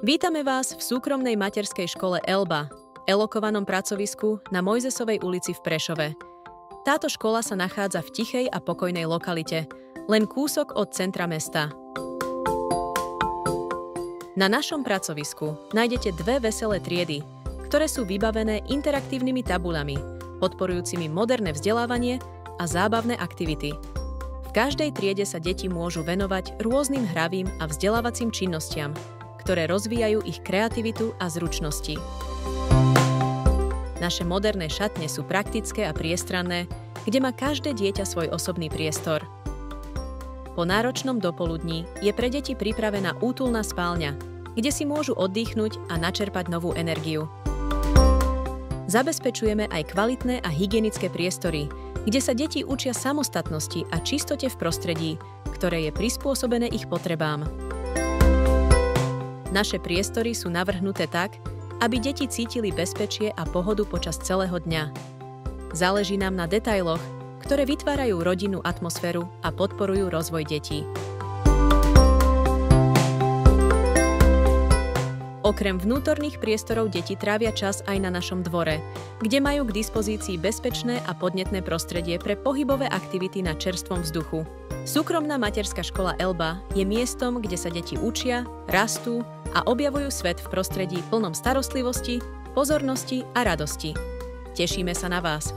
Vítame vás v súkromnej materskej škole ELBA, elokovanom pracovisku na Mojzesovej ulici v Prešove. Táto škola sa nachádza v tichej a pokojnej lokalite, len kúsok od centra mesta. Na našom pracovisku nájdete dve veselé triedy, ktoré sú vybavené interaktívnymi tabuľami, podporujúcimi moderné vzdelávanie a zábavné aktivity. V každej triede sa deti môžu venovať rôznym hravým a vzdelávacím činnostiam, ktoré rozvíjajú ich kreativitu a zručnosti. Naše moderné šatne sú praktické a priestranné, kde má každé dieťa svoj osobný priestor. Po náročnom dopoludní je pre deti pripravená útulná spálňa, kde si môžu oddychnúť a načerpať novú energiu. Zabezpečujeme aj kvalitné a hygienické priestory, kde sa deti učia samostatnosti a čistote v prostredí, ktoré je prispôsobené ich potrebám. Naše priestory sú navrhnuté tak, aby deti cítili bezpečie a pohodu počas celého dňa. Záleží nám na detailoch, ktoré vytvárajú rodinnú atmosféru a podporujú rozvoj detí. Okrem vnútorných priestorov deti trávia čas aj na našom dvore, kde majú k dispozícii bezpečné a podnetné prostredie pre pohybové aktivity na čerstvom vzduchu. Súkromná materská škola ELBA je miestom, kde sa deti učia, rastú a objavujú svet v prostredí plnom starostlivosti, pozornosti a radosti. Tešíme sa na vás.